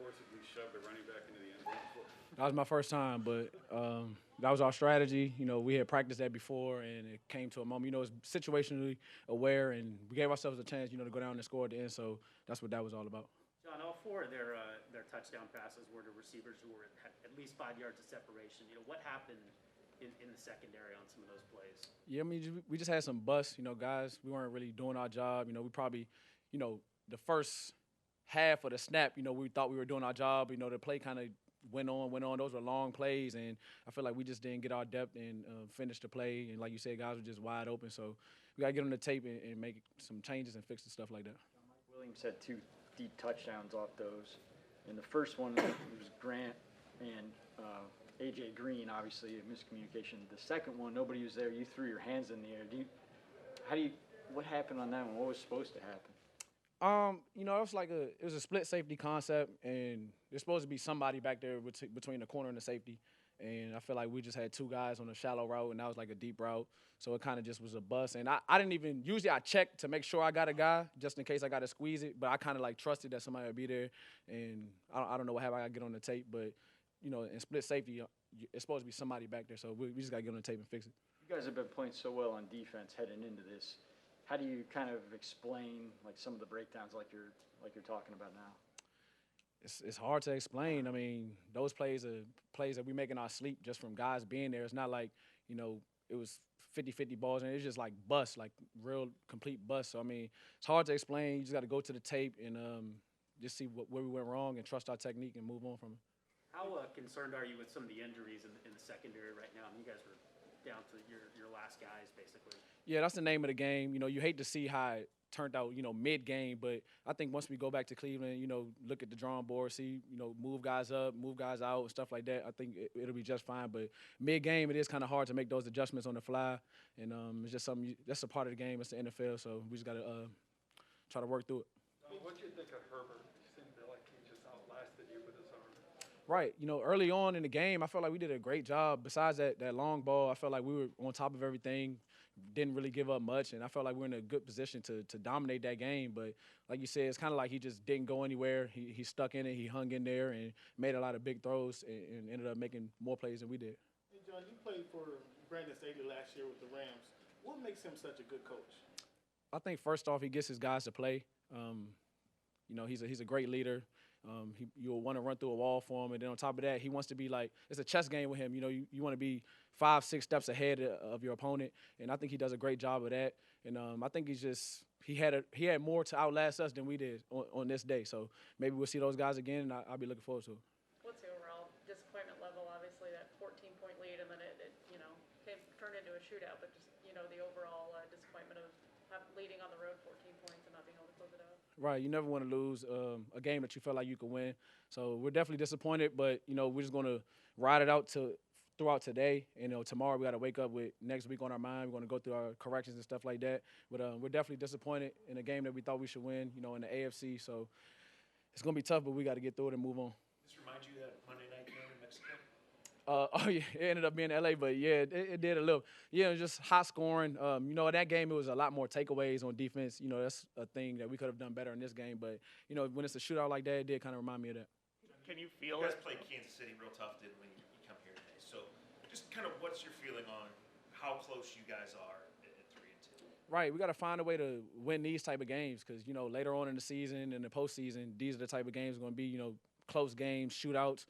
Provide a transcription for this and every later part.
forcibly shoved a running back into the end zone before? That was my first time, but that was our strategy. We had practiced that before, and it came to a moment. It's situationally aware, and we gave ourselves a chance, to go down and score at the end. So that's what that was all about. John, all four of their touchdown passes were to receivers who were at least 5 yards of separation. What happened in the secondary on some of those plays? Yeah, I mean, we just had some busts, guys. We weren't really doing our job. We probably, the first half of the snap, we thought we were doing our job. The play kind of went on. Those were long plays, and I feel like we just didn't get our depth and finish the play. And like you said, guys were just wide open. So we got to get on the tape and make some changes and fix the stuff like that. Mike Williams had 2 deep touchdowns off those. In the first one, it was Grant and A.J. Green, obviously, a miscommunication. The second one, nobody was there. You threw your hands in the air. What happened on that one? What was supposed to happen? It was a split safety concept, and there's supposed to be somebody back there between the corner and the safety. And I feel like we just had 2 guys on a shallow route, and that was like a deep route. So it kind of just was a bust. And I didn't even, usually I check to make sure I got a guy just in case I got to squeeze it. But I kind of trusted that somebody would be there. And I don't know what happened. I got to get on the tape. But, in split safety, it's supposed to be somebody back there. So we just got to get on the tape and fix it. You guys have been playing so well on defense heading into this. How do you kind of explain some of the breakdowns like you're talking about now? It's hard to explain. I mean, those plays are plays that we make in our sleep just from guys being there. It's not like, it was 50-50 balls, and it's just like bust, like real complete bust. So, I mean, it's hard to explain. You just got to go to the tape and just see where we went wrong and trust our technique and move on from it. How concerned are you with some of the injuries in the secondary right now? I mean, you guys were down to your last guys, basically. Yeah, that's the name of the game. You hate to see how it turned out, mid-game. But I think once we go back to Cleveland, look at the drawing board, see, move guys up, move guys out, and stuff like that, I think it'll be just fine. But mid-game, it is kind of hard to make those adjustments on the fly. And it's just something that's a part of the game. It's the NFL, so we just got to try to work through it. What do you think of Herbert? You seem like he just outlasted you with his arm. Right. Early on in the game, I felt like we did a great job. Besides that long ball, I felt like we were on top of everything, didn't really give up much, and I felt like we were in a good position to dominate that game. But like you said, it's kind of like he just didn't go anywhere. He stuck in it. He hung in there and made a lot of big throws and ended up making more plays than we did. Hey, John, you played for Brandon Staley last year with the Rams. What makes him such a good coach? I think first off, he gets his guys to play. He's a great leader. You'll want to run through a wall for him, and then on top of that, he wants to be it's a chess game with him. You want to be 5-6 steps ahead of your opponent, and I think he does a great job of that. And I think he had more to outlast us than we did on this day. So maybe we'll see those guys again, and I'll be looking forward to it. What's the overall disappointment level? Obviously, that 14-point lead, and then it turned into a shootout. But just the overall disappointment of leading on the road 14 points and not being able to close it out. Right, you never want to lose a game that you felt like you could win. So we're definitely disappointed, but we're just going to ride it out throughout today. Tomorrow we got to wake up with next week on our mind. We're going to go through our corrections and stuff like that. But we're definitely disappointed in a game that we thought we should win, in the AFC. So it's going to be tough, but we got to get through it and move on. This reminds you of that Monday night game in Mexico? Yeah, it ended up being LA, but yeah, it did a little. Yeah, it was just high scoring. In that game, it was a lot more takeaways on defense. That's a thing that we could have done better in this game. But, when it's a shootout like that, it did kind of remind me of that. Can you feel it? You guys played Kansas City real tough, didn't when you come here today. So just kind of what's your feeling on how close you guys are at 3-2? Right, we got to find a way to win these type of games because, later on in the season and the postseason, these are the type of games going to be, close games, shootouts,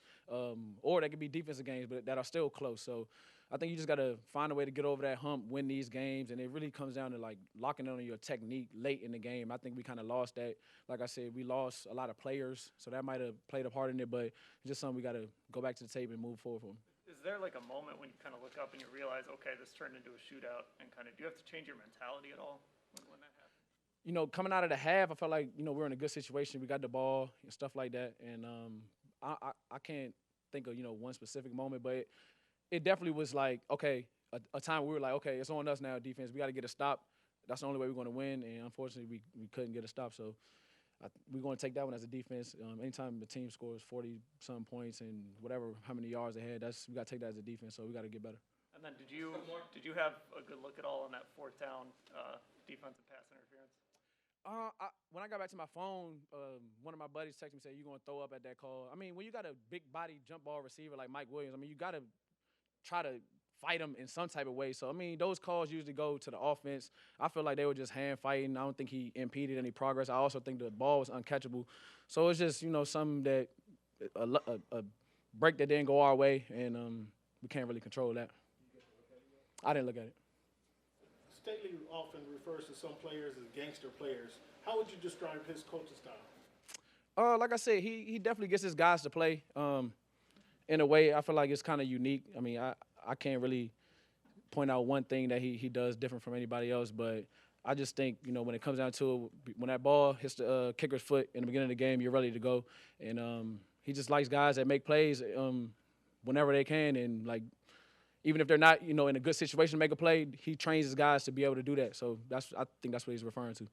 or they could be defensive games, but that are still close. So I think you just got to find a way to get over that hump, win these games, and it really comes down to, locking on your technique late in the game. I think we kind of lost that. Like I said, we lost a lot of players, so that might have played a part in it, but it's just something we got to go back to the tape and move forward from. Is there a moment when you kind of look up and you realize, okay, this turned into a shootout, and do you have to change your mentality at all when that happens? Coming out of the half, I felt like, we're in a good situation. We got the ball and stuff like that. And I can't think of, one specific moment, but it definitely was okay, a time where we were like, okay, it's on us now, defense. We got to get a stop. That's the only way we're going to win. And unfortunately, we couldn't get a stop. So we're going to take that one as a defense. Anytime the team scores 40-some points and how many yards ahead, we got to take that as a defense. So we got to get better. And then did you have a good look at all on that fourth down defensive pass interference? When I got back to my phone, one of my buddies texted me, said, "You gonna throw up at that call?" I mean, when you got a big body jump ball receiver like Mike Williams, I mean, you gotta try to fight him in some type of way. So I mean, those calls usually go to the offense. I feel like they were just hand fighting. I don't think he impeded any progress. I also think the ball was uncatchable. So it's just something that a break that didn't go our way, and we can't really control that. I didn't look at it. Staley often refers to some players as gangster players. How would you describe his coaching style? Like I said, he definitely gets his guys to play. In a way, I feel like it's kind of unique. I mean, I can't really point out one thing that he does different from anybody else, but I just think, when it comes down to it, when that ball hits the kicker's foot in the beginning of the game, you're ready to go. And he just likes guys that make plays whenever they can. And, like, even if they're not, in a good situation to make a play, he trains his guys to be able to do that. So I think that's what he's referring to.